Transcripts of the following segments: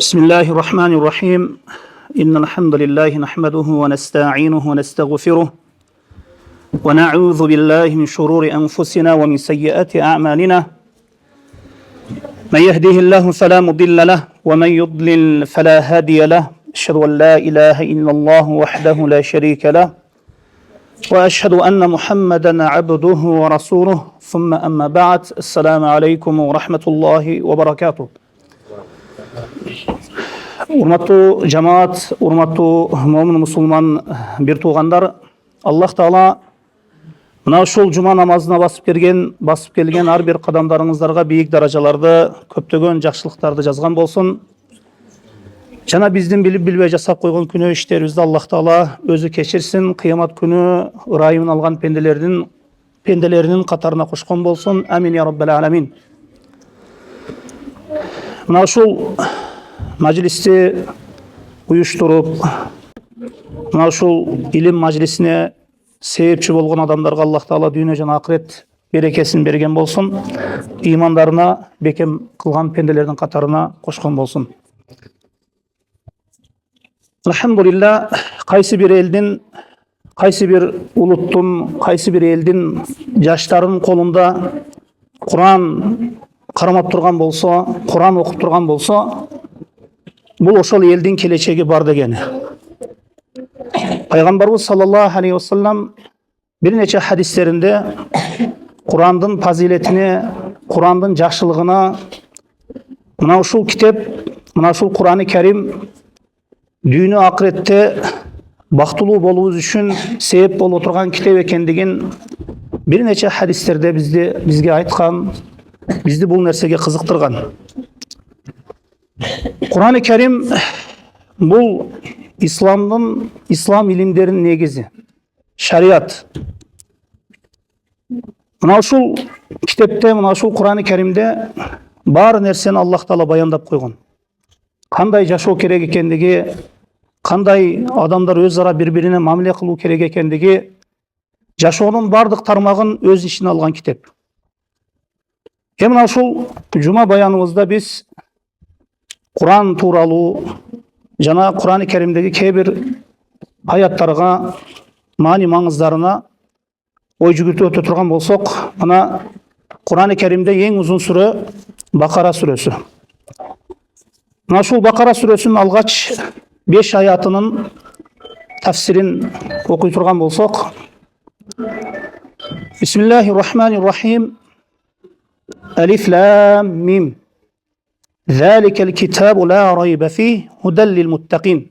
بسم الله الرحمن الرحيم إن الحمد لله نحمده ونستعينه ونستغفره ونعوذ بالله من شرور أنفسنا ومن سيئات أعمالنا من يهده الله فلا مضل له ومن يضلل فلا هادي له أشهد أن لا إله إلا الله وحده لا شريك له وأشهد أن محمدا عبده ورسوله ثم أما بعد السلام عليكم ورحمة الله وبركاته. Урматтуу жамаат, урматтуу момин мусулман бир туугандар, Аллах Таала мына ушул жума намазына басып келген ар бир кадамдарыңыздарга бийик даражаларды, көптөгөн жакшылыктарды жазган болсун. Жана биздин билип билбей жасап койгон күнөө иштерибизди Аллах Таала өзү кечирсин, кыямат күнү ырайымын алган пенделеринин катарына кошкон болсун. Амин я раббал аламин. Мына ушул majlisти уюштуруп, мына ушул илим majlisине себепчи болгон адамдарга Аллах Таала дүйнө жана акырет берекесин берген болсун. Имандарына бекем кылган пенделердин катарына кошкон болсун. Алхамдулилла, кайсы бир элдин, кайсы бир улуттун, кайсы бир элдин жаштарынын колунда Куран кармап турган болсо, Куран окуп турган болсо, бул ошол элдин келечеги бар дегени. Пайгамбарыбыз саллаллаху алейхи ва саллям бир нече хадистеринде Курандын фазилетине, Курандын жакшылыгына, мына ушул китеп, мына ушул Курани Карим дүйнө акыретте бактылуу болуубуз үчүн себеп болуп турган китеп экендигин бир нече хадистерде бизге айткан, бизди бул нерсеге кызыктырган. Курани Карим бул ислам илимдеринин негизи, шариат. Мына ушул китепте, мына ушул Курани Каримде бар нерсени Аллах Таала баяндап койгон. Кандай жашоо керек экендиги, кандай адамдар өз ара бири-бирине мамиле кылуу керек экендиги, жашоонун бардык тармагын өз ичине алган китеп. Мына ушул жума баяныбызда биз Куран тууралуу жана Курани Каримдеги кээ бир аяттарга, маани маңыздарына ой жүгүртүп өтө турган болсок, мына Курани Каримде эң узун сүрө Бакара сүрөсү. Мына ушул Бакара сүрөсүнүн алгач 5 аятынын тафсирин окуй турган болсок, Бисмиллахир-рахманир-рахим. Алиф лам мим. ذلك الكتاب لا ريب فيه هدى للمتقين.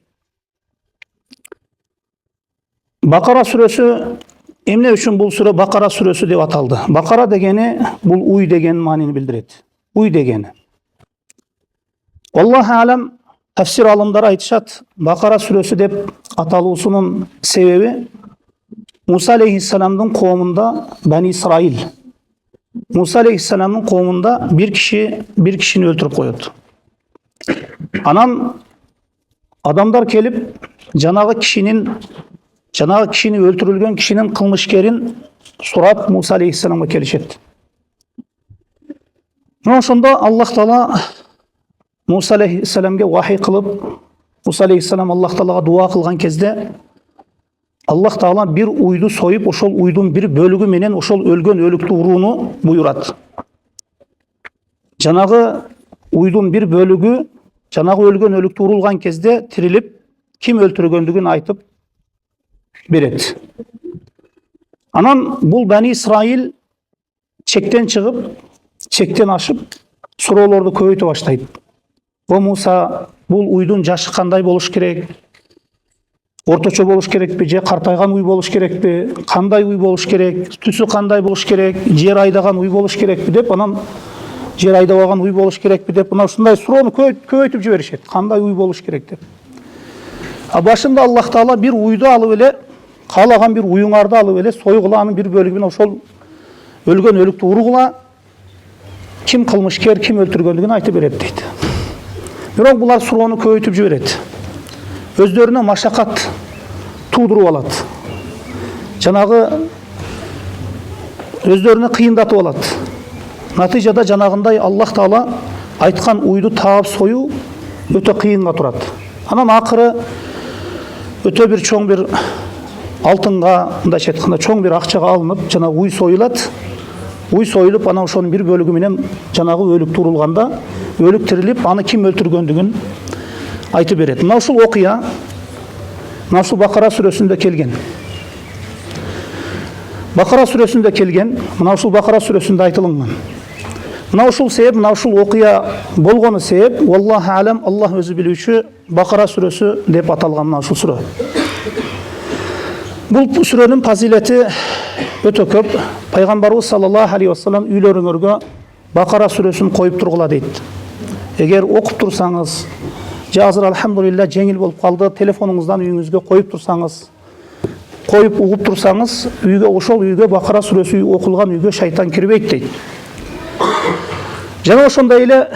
Бакара сүрөсү эмне үчүн бул сүрө Бакара сүрөсү деп аталды? Бакара дегени бул уй деген маанини билдирет. Уй дегени. Аллаху алам, тафсир алымдары айтышат, Бакара сүрөсү деп аталуусунун себеби Муса алейхиссаламдын коомунда Бани Исраил. Муса алейхиссаламдын коомунда бир кишини өлтүрүп коет. Анан адамдар келип, жанагы кишини өлтүрүлгөн кишинин кылмышкерин сурап Муса алейхиссаламга келишет. Ошондо Аллах Таала Муса алейхиссаламга вахий кылып, Муса алейхиссалам Аллах Таалага дуа кылган кезде Аллах Таала бир уйду союп, ошол уйдун бир бөлүгү менен ошол өлгөн өлүктү урууну буйрат. Жанагы уйдун бир бөлүгү, жанагы өлгөн өлүктү урулган кезде тирилип, ким өлтүргөндүгүн айтып берет. Анан бул Бани Исраил чектен чыгып, чектен ашып, суроолорду көбөйтө баштайт. О Муса, бул уйдун жашы кандай болуш керек? Орточо болуш керекпи, же картайган уй болуш керекпи, кандай уй болуш керек, түсү кандай болуш керек, жер айдаган уй болуш керекпи деп, анан жер айдабаган уй болуш керекпи деп, мына ушундай суроону көбөйтүп жиберишет. Кандай уй болуш керек деп. Башында Аллах Таала бир уйду алып эле, каалаган бир уюңарды алып эле, сойгула анын бир бөлүгүн ошол өлгөн өлүктү уругула, ким кылмышкер, ким өлтүргөндүгүн айтып берет дейт. Бирок булар суроону көбөйтүп жиберет. Өздөрүнө машакат туудуруп алат. Жанагы өздөрүнө кыйындатып алат. Натыйжада жанагындай Аллах Таала айтқан уйду таап сою өтө кыйынга турат. Анан акыры өтө бир чоң бир алтынга, мындайча айтканда чоң бир акчага алынып, жана уй союлат. Уй союлуп, анан ошонун бир бөлүгү менен жанагы өлүк турулганда, өлүк тирилип, аны ким өлтүргөндүгүн айтып берет. Мына ушул окуя мына ушул Бакара сүрөсүндө келген. Бакара сүрөсүндө келген, мына ушул Бакара сүрөсүндө айтылган. Мына ушул себеп, мына ушул окуя болгону себеп, валлаху алам, Аллах өзү билүүчү, Бакара сүрөсү деп аталган мына ушул сүрө. Бул сүрөнүн фазилети өтө көп. Пайгамбарыбыз саллаллаху алейхи вассалам үйлөрүңөргө Бакара сүрөсүн коюп тургула дейт. Эгер окуп турсаңыз, же азыр алхамдулилла жеңил болуп калды, телефонуңуздан үйүңүзгө коюп турсаңыз, коюп угуп турсаңыз, үйгө, ошол үйгө Бакара сүрөсү окулган үйгө шайтан кирбейт дейт. Жана ошондой эле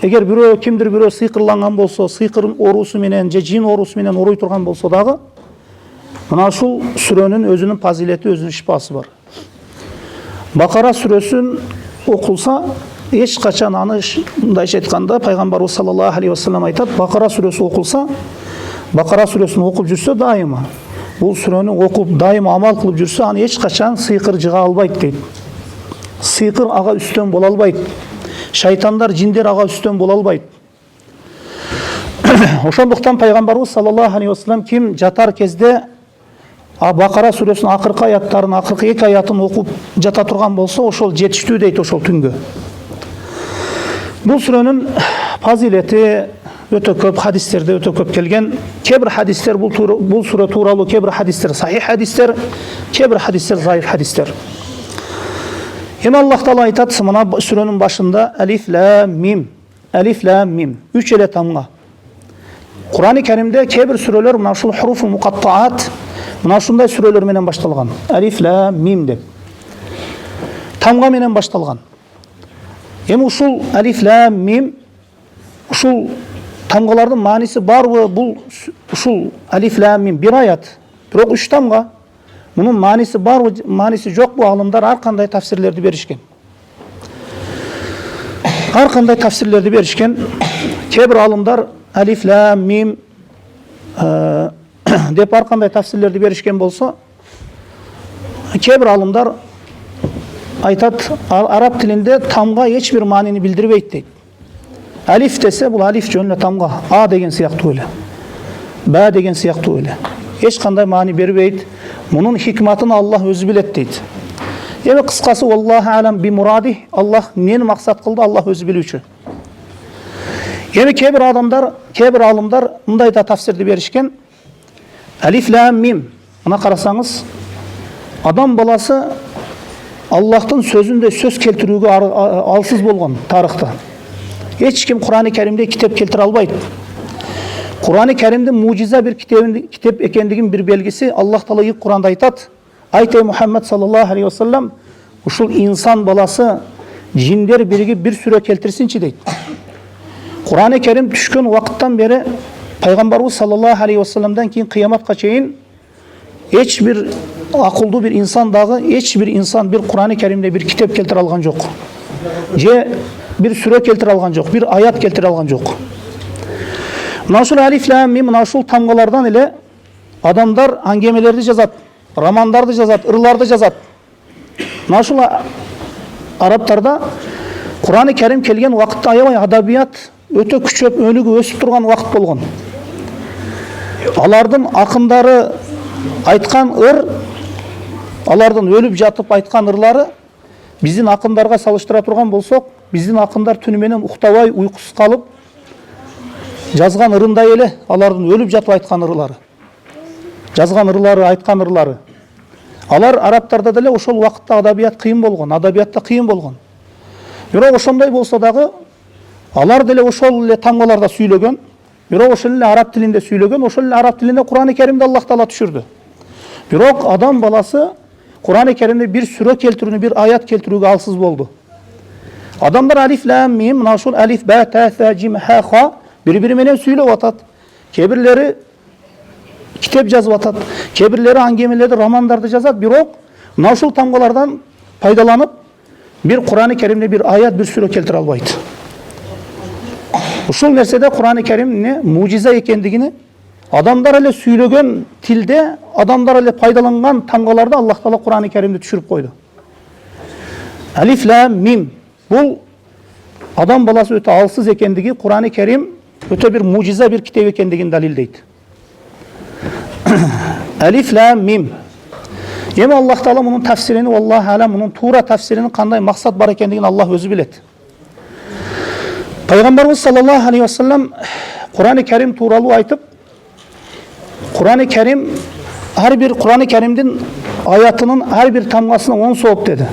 эгер кимдир бирөө сыйкырланган болсо, сыйкыр оорусу менен же жин оорусу менен ооруй турган болсо дагы, мына ушул сүрөнүн өзүнүн фазилети, өзүнүн шифасы бар. Бакара сүрөсүн окулса, эч качан аны, мындайча айтканда, пайгамбарыбыз саллаллаху алейхи вассалам айтат, Бакара сүрөсү окулса, Бакара сүрөсүн окуп жүрсө дайыма, бул сүрөнү окуп дайыма амал кылып жүрсө, аны эч качан сыйкыр жыга албайт дейт. Сыйкыр ага үстөн боло албайт. Шайтандар, жиндер ага үстөн боло албайт. Ошондуктан пайгамбарыбыз саллаллаху алейхи вассалам ким жатар кезде Бакара сүрөсүнүн акыркы аяттарын, акыркы 2 аятын окуп жата турган болсо, ошол жетиштүү дейт ошол түнгө. Бул сүрөнүн фазилети өтө көп, хадистерде өтө көп келген. Кебир хадистер бул сүрө тууралуу, кебир хадистер сахих хадистер, кебир хадистер заиф хадистер. Эми Аллах Таала айтат мына сүрөнүн башында алиф лам мим. Алиф лам мим. 3 эле тамга. Кур'ан-ы Керимде кебир сүрөлөр мына ушул хуруфу муқаттаат, мына ушундай сүрөлөр менен башталган. Алиф лам мим деп. Тамга менен башталган. Эми ушул алиф лам мим, ушул тамгалардын мааниси барбы? Бул ушул алиф лам мим бир аят, бирок 3 тамга. Мунун мааниси барбы, мааниси жокпу? Алымдар ар кандай тафсирлерди беришкен. Ар кандай тафсирлерди беришкен. Кебир алымдар алиф лам мим деп ар кандай тафсирлерди беришкен болсо, кебир алымдар айтат, араб тилинде тамга эч бир маанини билдирбейт дейт. Алиф десе, бул алиф жөн эле тамга, а деген сыяктуу эле, ба деген сыяктуу эле. Эч кандай маани бербейт. Мунун хикматын Аллах өзү билет дейт. Эми кыскасы, валлаху алам би муради, Аллах эмнени максат кылды, Аллах өзү билүүчү. Эми кебир алымдар мындай да тафсирди беришкен. Алиф лам мим. Мына карасаңыз, адам баласы Аллахтын сөзүндө сөз келтирүүгө алсыз болгон тарыхта. Эч ким Кур'ан-ы Керимде китеп келтире албайт. Кур'ан-ы Керимде мужиза бир китеп экендигин бир белгиси Аллах Таала ик Кур'анда айтат. Айтай Мухаммад саллаллаху алейхи вассалам, ушул инсан баласы жиндер биригип бир сүрө келтирсинчи дейт. Кур'ан-ы Керим түшкөн убакыттан бери пайгамбарыбыз саллаллаху алейхи вассаламдан кийин кыяматка чейин эч бир акылдуу бир инсан дагы, эч бир инсан бир Кур'ан-ы Керимде бир китеп келтире алган жок. Же бир сүрө келтире алган жок, бир аят келтире алган жок. Мына ушул алиф лам мим, мына ушул тамгалардан эле адамдар аңгемелерди жазат, романдарды жазат, ырларды жазат. Мына ушул арабтарда Кур'ан-ы Керим келген убакытта аябай адабият өтө күчөп, өнүгүп өсүп турган убакыт болгон. Алардын акындары айткан ыр, алардын өлүп жатып айткан ырлары биздин акындарга салыштыра турган болсок, биздин акындар түнү менен уктабай, уйкусуз калып жазган ырындай эле алардын өлүп жатып айткан ырлары. Жазган ырлары, айткан ырлары. Алар арабтарда деле ошол убакытта адабият кыйын болгон, адабиятта кыйын болгон. Бирок ошондой болсо дагы алар деле ошол эле тамгаларда сүйлөгөн, бирок ошол эле араб тилинде сүйлөгөн, ошол эле араб тилинде Кур'ан-ы Керимде Аллах Таала түшүрдү. Бирок адам баласы Кур'ан-ы Керимде бир сүрө келтирүүнү, бир аят келтирүүгө алсыз болду. Адамдар алиф лам мим, мына ушул алиф ба та са жим ха ха бири-бири менен сүйлөп атат. Кебирлери китеп жазып атат, кебирлери аңгемелерди, романдарды жазат, бирок мына ушул тамгалардан пайдаланып бир Кур'ан-ы Керимде бир аят, бир сүрө келтире албайт. Ушул нерседе Кур'ан-ы Керим мужиза экендигини, адамдар эле сүйлөгөн тилде, адамдар эле пайдаланган тамгаларда Аллах Таала Кур'ан-ы Керимди түшүрүп койду. Алиф лам мим. Бул адам баласы өтө алсыз экендиги, Кур'ан-ы Керим өтө бир мужиза бир китеп экендигин далилдейт. Алиф лам мим. Эми Аллах Таала мунун тафсирини, Аллах алам, мунун туура тафсиринин кандай максат бар экендигин Аллах өзү билет. Пайгамбарыбыз саллаллаху алейхи ва саллям Кур'ан-ы Керим тууралуу айтып, Кур'ан-ы Керим ар бир Кур'ан-ы Керимдин аятынын ар бир тамгасына 10 сооп деди.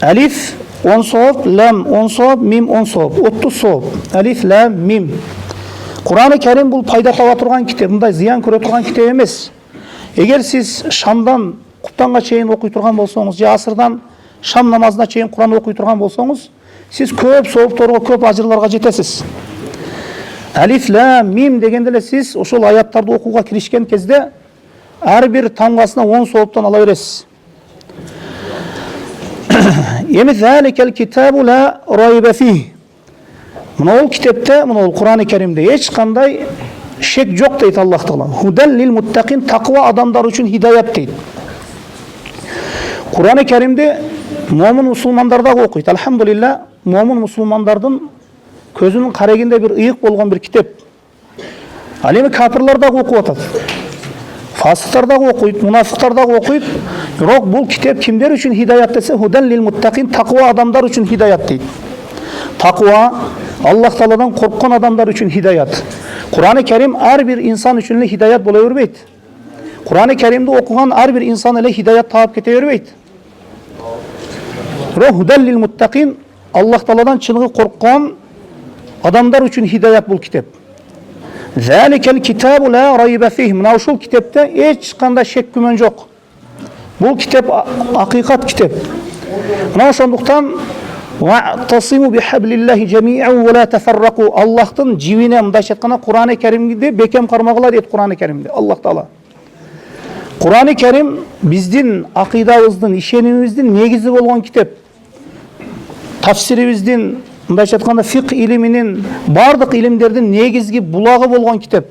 Алиф 10 сооп, лам 10 сооп, мим 10 сооп, 30 сооп. Алиф лам мим. Кур'ан-ы Керим бул пайда таба турган китеп, мындай зыян көрө турган китеп эмес. Эгер сиз шамдан куптанга чейин окуй турган болсоңуз, же асырдан шам намазына чейин Кур'ан окуй турган болсоңуз, сиз көп соопторго, көп ажырларга жетесиз. Алиф лам мим дегенде эле сиз ошол аяттарды окууга киришкен кезде ар бир тамгасына 10 сооптон ала бересиз. Эми заликал китабу ла райба фи. Мына китепте, мына Кур'ан-ы Керимде эч кандай шек жок дейт Аллах Таала. Худан лил муттакин, таква адамдар үчүн хидаят дейт. Кур'ан-ы Керимде момун мусулмандар да окуйт. Алхамдулилла, момун мусулмандардын көзүнүн карегинде бир ыйык болгон бир китеп. Ал эми капырлар да окуп атат. Фасыктар да окуйт, мунафыктар да окуйт. Бирок бул китеп кимдер үчүн хидаят десе, худан лил муттакин, таква адамдар үчүн хидаят дейт. Таква Аллах Тааладан корккон адамдар үчүн хидаят. Кур'ан-ы Керим ар бир инсан үчүн эле хидаят боло бербейт. Кур'ан-ы Керимди окуган ар бир инсан эле хидаят таап кете бербейт. Худан лил муттакин, Аллах Тааладан чыныгы корккон адамдар үчүн хидаят бул китеп. Заликал китабу ла райба фих. Мына ушул китепте эч кандай шек күмөн жок. Бул китеп акыйкат китеп. Мына ошондуктан вa'тасиму бихаблиллахи жами'ан ва ла тафаррaqu. Аллахтын жибине, мындайча айтканда, Кур'ан-ы Керимди бекем кармагыла дейт Кур'ан-ы Керимде Аллах Таала. Кур'ан-ы Керим биздин акыйдабыздын, ишенимибиздин негизи болгон китеп. Тафсирибиздин, мындайча айтканда, фикх илиминин, бардык илимдердин негизги булагы болгон китеп.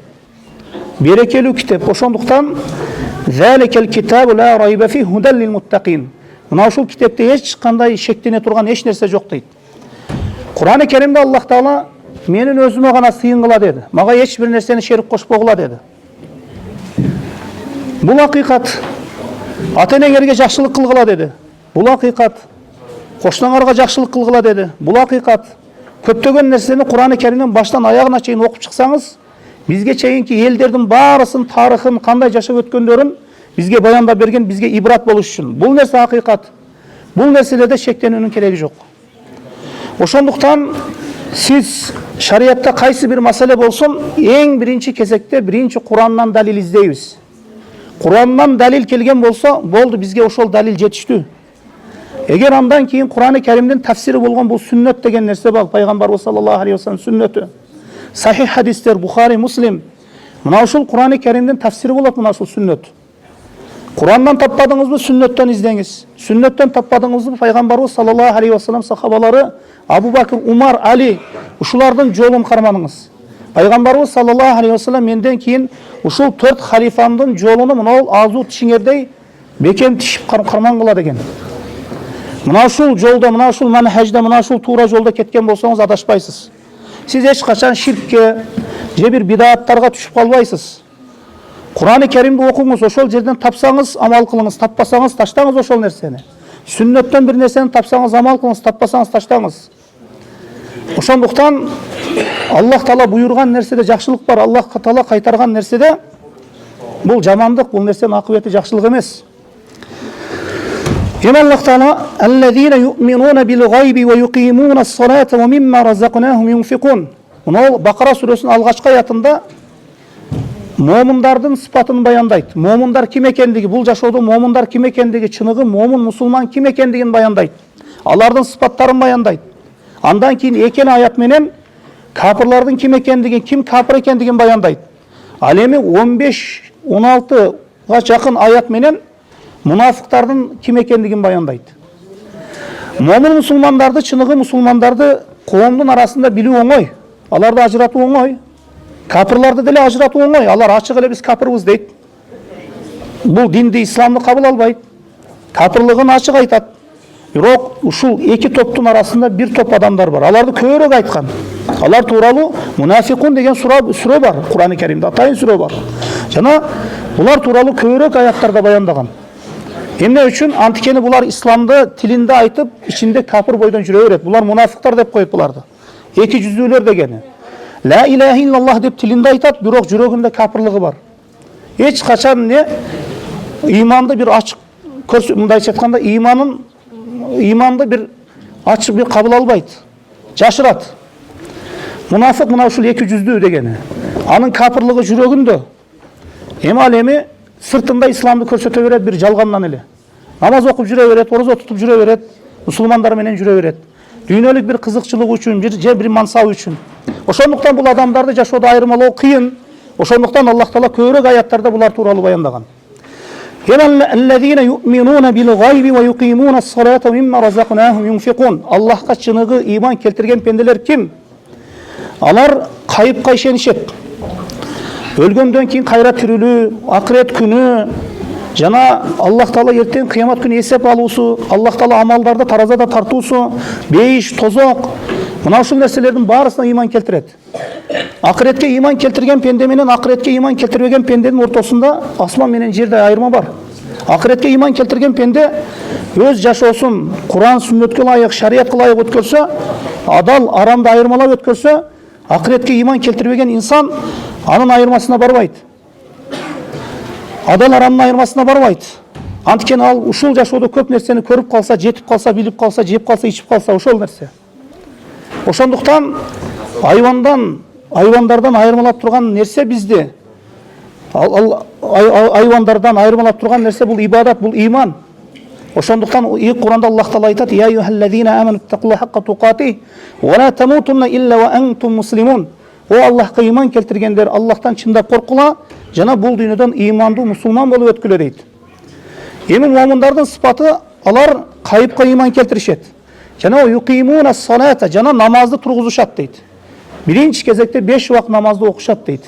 Берекелүү китеп. Ошондуктан заликал китабу ла райба фих худан лил муттакин. Мына ушул китепте эч кандай шектене турган эч нерсе жок дейт. Кур'ан-ы Керимде Аллах Таала менин өзүмө гана сыйынгыла деди. Мага эч бир нерсени шерик кошпогула деди. Бул акыйкат. Ата-энеңерге жакшылык кылгыла деди. Бул акыйкат. Кошуңарга жакшылык кылгыла деди. Бул акыйкат. Көптөгөн нерсени Кур'ан-ы Керимден баштан аягына чейин окуп чыксаңыз, бизге чейинки элдердин баарысын, тарыхын, кандай жашап өткөндөрүн бизге баяндап берген, бизге ибрат болуш үчүн. Бул нерсе акыйкат. Бул нерселерде шектенүүнүн кереги жок. Ошондуктан сиз шариятта кайсы бир маселе болсун, эң биринчи кезекте биринчи Курандан далил издейбиз. Курандан далил келген болсо, болду, бизге ошол далил жетиштүү. Эгер андан кийин Кур'ан-ы Керимдин тафсири болгон бул сүннөт деген нерсе бар, пайгамбарыбыз саллаллаху алейхи ва саллям сүннөтү. Сахих хадистер, Бухари, Муслим. Мына ушул Кур'ан-ы Керимдин тафсири болот, мына ушул сүннөт. Курандан таппадыңызбы, сүннөттөн издеңиз. Сүннөттөн таппадыңызбы, пайгамбарыбыз саллаллаху алейхи ва саллям сахабалары Абу Бакр, Умар, Али, ушулардын жолун карманыңыз. Пайгамбарыбыз саллаллаху алейхи ва саллям менден кийин ушул 4 халифамдын жолуну мына азуу тишиңердей бекем тишип кармангыла деген. Мына ушул жолдо, мына ушул манхажда, мына ушул туура жолдо кеткен болсоңуз адашпайсыз. Сиз эч качан ширкке же бир бидаттарга түшүп калбайсыз. Кур'ан-ы Керимди окуңуз, ошол жерден тапсаңыз амал кылыңыз, таппасаңыз таштаңыз ошол нерсени. Сүннөттөн бир нерсени тапсаңыз амал кылыңыз, таппасаңыз таштаңыз. Ошондуктан Аллах Таала буйрган нерседе жакшылык бар, Аллах Таала кайтарган нерседе бул жамандык, бул нерсенин акыбети жакшылык эмес. Эми Аллах Таала аллазина ю'минуна бил гайби ва юқимуна ас-салата ва мимма разакнахум юнфикун. Мына Бакара сүрөсүнүн алгачкы аятында момундардын сыпатын баяндайт. Момундар ким экендиги, бул жашоодо момундар ким экендиги, чыныгы момун мусулман ким экендигин баяндайт. Алардын сыпаттарын баяндайт. Андан кийин экен аят менен капырлардын ким экендигин, ким капыр экендигин баяндайт. Ал эми 15-16га жакын аят менен мунафыктардын ким экендигин баяндайт. Момун мусулмандарды, чыныгы мусулмандарды коомдун арасында билүү оңой. Аларды ажырату оңой. Капырларды деле ажырату оңой. Алар ачык эле биз капырбыз дейт. Бул динди, исламды кабыл албайт. Капырлыгын ачык айтат. Бирок ушул эки топтун арасында бир топ адамдар бар. Аларды көбүрөөк айткан. Алар тууралуу Мунафикун деген сүрө бар. Кур'ан-ы Каримде атайын сүрө бар. Жана булар тууралуу көбүрөөк аяттарда баяндаган. Эмне үчүн? Анткени булар исламды тилинде айтып, ичинде капыр бойдон жүрө берет. Булар мунафиктар деп коет буларды. Эки жүздүүлөр дегени. Ла илаха иллаллах деп тилинде айтат, бирок жүрөгүндө капырлыгы бар. Эч качан иманды бир ачык мындайча айтканда иманды бир ачык бир кабыл албайт. Жашырат. Мунафик мына ушул эки жүздүү дегени. Анын капырлыгы жүрөгүндө. Эми сыртында исламды көрсөтө берет бир жалгандан эле. Намаз окуп жүрө берет, орозо тутуп жүрө берет, мусулмандар менен жүрө берет. Дүйнөлүк бир кызыкчылык үчүн, бир мансабы үчүн. Ошондуктан бул адамдарды жашоодо айырмалоо кыйын. Ошондуктан Аллах Таала көбүрөөк аяттарда булар тууралуу баяндаган. Аллахка чыныгы иман келтирген пенделер ким? Алар кайыпка ишенишет. Өлгөндөн кийин кайра тирилүү, акырет күнү, жана Аллах Таала эртең кыямат күнү эсеп алуусу, Аллах Таала амалдарды таразада тартуусу, бейиш, тозок, мына ушул нерселердин баарысына иман келтирет. Акыретке иман келтирген пенде менен акыретке иман келтирбеген пенденин ортосунда асман менен жердей айырма бар. Акыретке иман келтирген пенде өз жашоосун Кур'ан, сүннөткө ылайык, шариятка ылайык өткөрсө, адал, арамды айырмалап өткөрсө, акыретке иман келтирбеген инсан анын айырмасына барбайт. Адал арамдын айырмасына барбайт. Анткени ал ушул жашоодо көп нерсени көрүп калса, жетип калса, билип калса, жеп калса, ичип калса, ошол нерсе. Ошондуктан айвандардан айырмалап турган нерсе бизде. Айвандардан айырмалап турган нерсе бул ибадат, бул иман. Ошондуктан Кур'анда Аллах Таала айтат: "Я аyyuhallazina amanu taqulloha haqqa tuqatih wa la tamutunna illa wa antum muslimun." О Аллахка иман келтиргендер, Аллахтан чындап коркула, жана бул дүйнөдөн имандуу мусулман болуп өткүлө дейт. Эми муамындардын сыпаты алар кайыпка иман келтиришет. Жана юқимуна салата, жана намазды тургузушат дейт. Биринчи кезекте 5 убак намазды окушат дейт.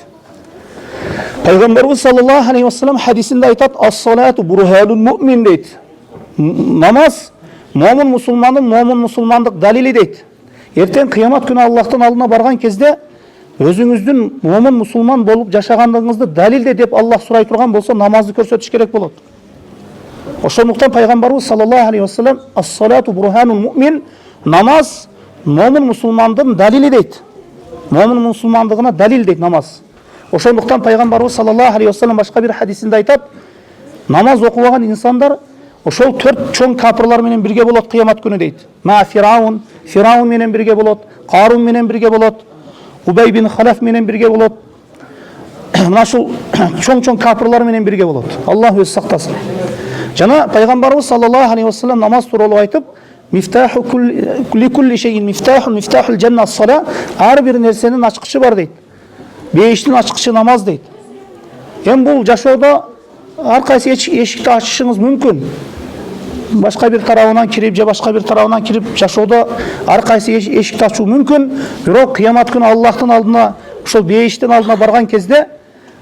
Пайгамбарыбыз саллаллаху алейхи ва саллям хадисинде айтат: "Ас-салату бурханун муъмин" дейт. Намаз момун мусулмандык далили дейт. Эртең кыямат күнү Аллахтын алдына барган кезде өзүңүздүн момун мусулман болуп жашагандыгыңызды далилде деп Аллах сурай турган болсо, намазды көрсөтүш керек болот. Ошондуктан пайгамбарыбыз саллаллаху алейхи ва саллям ас-салату бурханун муъмин, намаз момун мусулмандын далили дейт. Момун мусулмандыгына далил дейт намаз. Ошондуктан пайгамбарыбыз саллаллаху алейхи ва саллям башка бир хадисинде айтат: намаз окубаган инсандар ошол 4 чоң капырлар менен бирге болот кыямат күнү дейт. Ма Фираун менен бирге болот, Карун менен бирге болот, Убай бин Халаф менен бирге болот. Мына ушул чоң капырлар менен бирге болот. Аллах өзү сактасын. Жана пайгамбарыбыз саллаллаху алейхи ва саллям намаз тууралуу айтып: "Мифтаху кулли шейин мифтахул жанна ас-сала", ар бир нерсенин ачкычы бар дейт. Бейиштин ачкычы намаз дейт. Эми бул жашоодо ар кайсы эшикти ачышыңыз мүмкүн. Башка бир тарабынан кирип, же башка бир тарабынан кирип, жашоодо ар кайсы эшикти ачуу мүмкүн. Бирок кыямат күнү Аллахтын алдына, ошол бейиштин алдына барган кезде,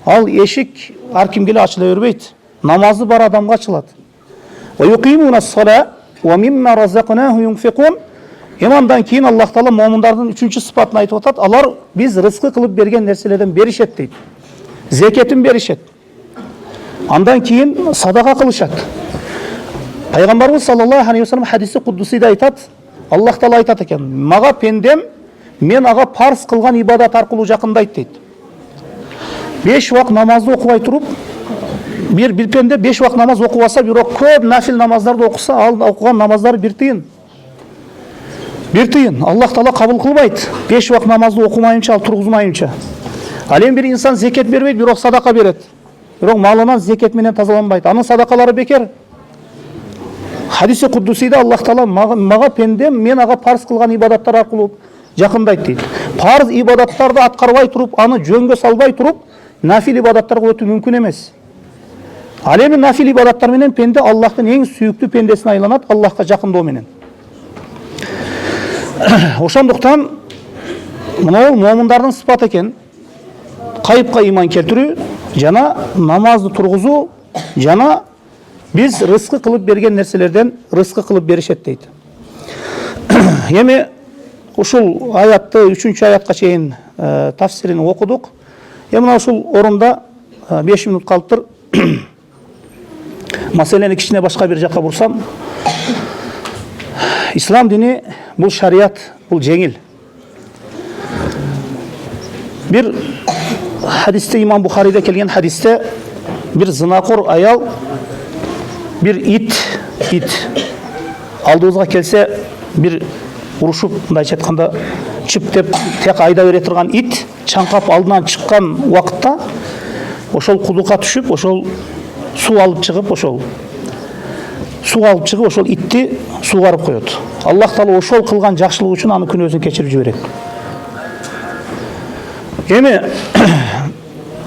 ал эшик ар кимге эле ачыла бербейт. Намазы бар адамга ачылат. Ва юқимуна ас-сала ва мимма разакнаху юнфиқун. Андан кийин Аллах Таала момундардын 3-чү сыпатын айтып атат: алар биз рызкы кылып берген нерселерден беришет дейт. Зекетин беришет. Андан кийин садака кылышат. Пайгамбарыбыз саллаллаху алейхи ва саллям хадиси куддусиде айтат: Аллах Таала айтат экен: "Мага пендем мен ага парз кылган ибадат аркылуу жакындайт" дейт. 5 убак намазды окубай туруп, бир пенде 5 убак намаз окубаса, бирок көп нафил намаздарды окуса, ал окуган намаздары бир тыйын. Аллах Таала кабыл кылбайт. 5 убак намазды окумайынча, ал тургузмайынча. Ал эми бир инсан зекет бербейт, бирок садака берет. Бирок малынан зекет менен тазаланбайт. Анын садакалары бекер. Хадиси куддусиде Аллах Таала: "Мага пендем мен ага парз кылган ибадаттар аркылуу жакындайт" дейт. Парз ибадаттарды аткарбай туруп, аны жөнгө салбай туруп, нафил ибадаттарга өтүү мүмкүн эмес. Ал эми нафил ибадаттар менен пенде Аллахтын эң сүйүктүү пендесине айланат, Аллахка жакындоо менен. Ошондуктан Мына момундардын сыпаты экен. Кайыпка иман келтирүү жана намазды тургузуу жана биз рызкы кылып берген нерселерден рызкы кылып беришет дейт. Эми ушул аятты 3-чү аятка чейин тафсирин окудук. Эми мына ушул орунда 5 минут калыптыр. Маселени кичине башка бир жакка бурсам, ислам дини бул шарият, бул жеңил. Bir hadiste İmam Bukhari'de kelgen hadiste bir zınakor ayal bir it aldığınızga kelse bir uruşup mындайча айтканда чиптеп тек айда бере турган ит чаңкап алдынан чыккан убакытта ошол кудукка түшүп ошол суу алып чыгып ошол итти сугарып коет. Аллах Таала ошол кылган жакшылык үчүн анын күнөөсүн кечирип жиберет. Эми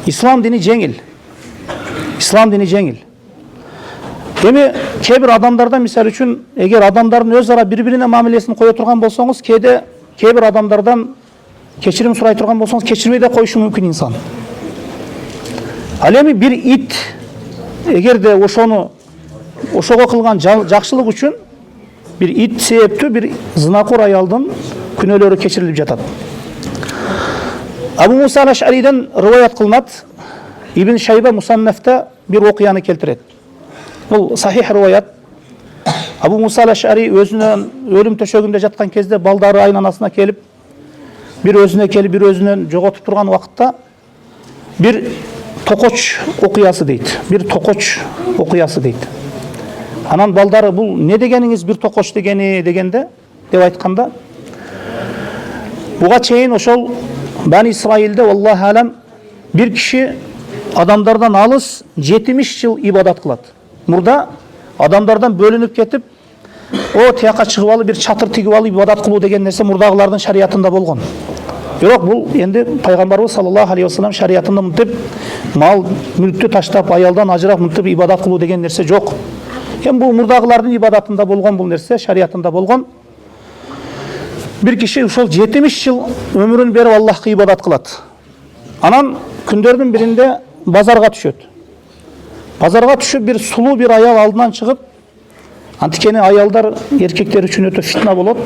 ислам дини жеңил. Эми кээ бир адамдарда мисалы үчүн эгер адамдардын өз ара бири-бирине мамилесин кое турган болсоңуз, кээ бир адамдардан кечирим сурай турган болсоңуз, кечирбей де коюшу мүмкүн инсан. Ал эми бир ит эгерде ошого кылган жакшылык үчүн бир ит себептүү бир зынакор аялдын күнөөлөрү кечирилип жатат. Абу Муса аль-Аш'ариден рываят кылынат. Ибн Шайба Мусаннафта бир окуяны келтирет. Бул сахих рываят. Абу Муса аль-Аш'ари өзүнүн өлүм төшөгүндө жаткан кезде балдары айланасына келип, бир өзүнөн жоготуп турган убакытта бир токоч окуясы дейт. Анан балдары бул не дегениңиз бир токоч дегенде деп айтканда, буга чейин ошол Bani İsrail'de vallahi alem bir kişi adamlardan alыс 70 yıl ibadat kılat. Burada adamlardan bölünüp ketip o tiyaka çıkıp alıp bir çatır tigip alıp ibadat kılуу деген нерсе мурдагылардын шариятында болгон. Бирок бул энди пайгамбарыбыз саллаллаху алейхи вассалам шариятында мынтип мал мүлктү таштап аялдан ажырап мынтип ибадат кылуу деген нерсе жок. Эми бул мурдагылардын ибадатында болгон бул нерсе, шариятында болгон. Bir kişi ошол 70 yıl ömrün berip Allah'a ibadat kılat. Анан күндөрдүн биринде базарга түшөт. Базарга түшүп bir сулуу bir ayal алдынан чыгып, антикени аялдар эркектер үчүн өтө фитна болот.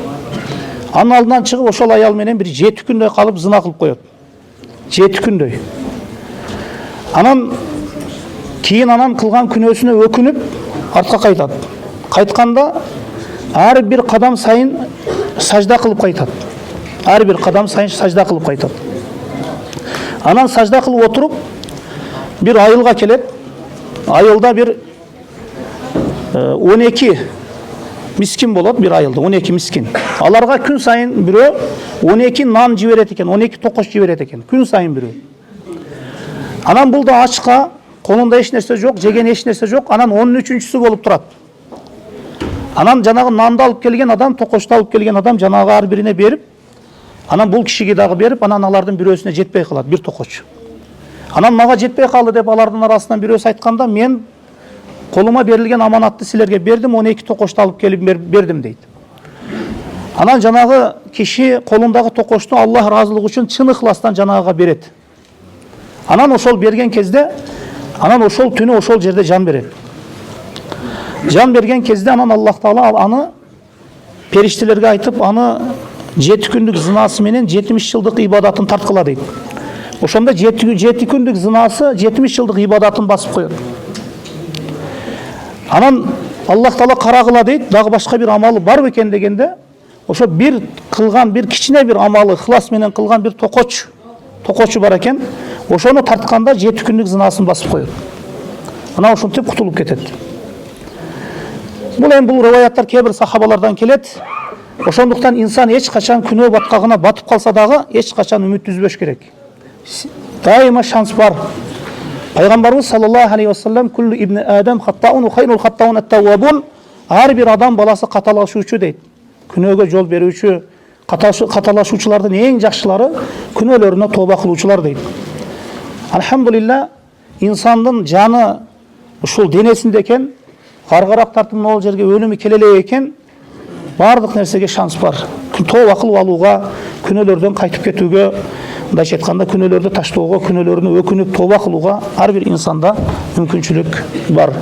Анын алдынан чыгып ошол аял менен bir 7 күндөй калып зына кылып коет. 7 күндөй. Анан кийин кылган күнөөсүнө өкүнүп артка кайтат. Кайтканда ар бир кадам сайын сажда кылып кайтат. Анан сажда кылып отуруп bir айылга келет. Айылда bir 12 мискин болот bir айылда, 12 мискин. Аларга күн сайын бирөө 12 нан жиберет экен, 12 токоч жиберет экен, күн сайын бирөө. Анан бул да ачка, колунда эч нерсе жок, жеген эч нерсе жок, анан 13-чүсү болуп турат. Анан жанагы нанды алып келген адам, токочту алып келген адам жанагы ар бирине берип, анан бул кишиге дагы берип, анан алардын бирөөсүнө жетпей калат, бир токоч. Анан мага жетпей калды деп алардын арасынан бирөөсү айтканда, мен колума берилген аманатты силерге бердим, 12 токочту алып келип бердим дейт. Анан жанагы киши колундагы токочту Аллах ыраазылыгы үчүн чын ыхластан жанагыга берет. Анан ошол берген кезде, анан ошол түнү ошол жерде жан берет. Жан берген кезде анан Аллах Таала аны периштелерге айтып, аны 7 күндүк зынасы менен 70 жылдык ибадатын тарткыла дейт. Ошондо 7 күндүк зынасы 70 жылдык ибадатын басып коет. Анан Аллах Таала карагыла дейт, дагы башка бир амалы бар бекен дегенде, ошо бир кылган бир кичине бир амалы, ыхлас менен кылган бир токочу бар экен. Ошону тартканда 7 күндүк зынасын басып коет. Анан ошентип кутулуп кетет. Бул рываяттар кээ бир сахабалардан келет. Ошондуктан инсан эч качан күнөө баткагына батып калса дагы эч качан үмүт үзбөш керек. Дайыма шанс бар. Пайгамбарыбыз саллаллаху алейхи вассалам куллу ибн адам хаттаун хайрул хаттаун ат-таввабун. Ар бир адам баласы каталашуучу дейт. Күнөөгө жол берүүчү, каталашуучулардын эң жакшылары күнөөлөрүнө тооба кылуучулар дейт. Алхамдулилла, инсандын жаны ушул денесинде экен, аргарак тартып могул жерге өлүмү келелей экен. барлық нәрсеге шанс бар. Тооба кылып алууга, күнөөлөрдөн кайтып кетүүгө, мындайча айтканда күнөөлөрдү таштоого, күнөөлөрүнө өкүнүп тооба кылууга ар бир инсанда мүмкүнчүлүк бар.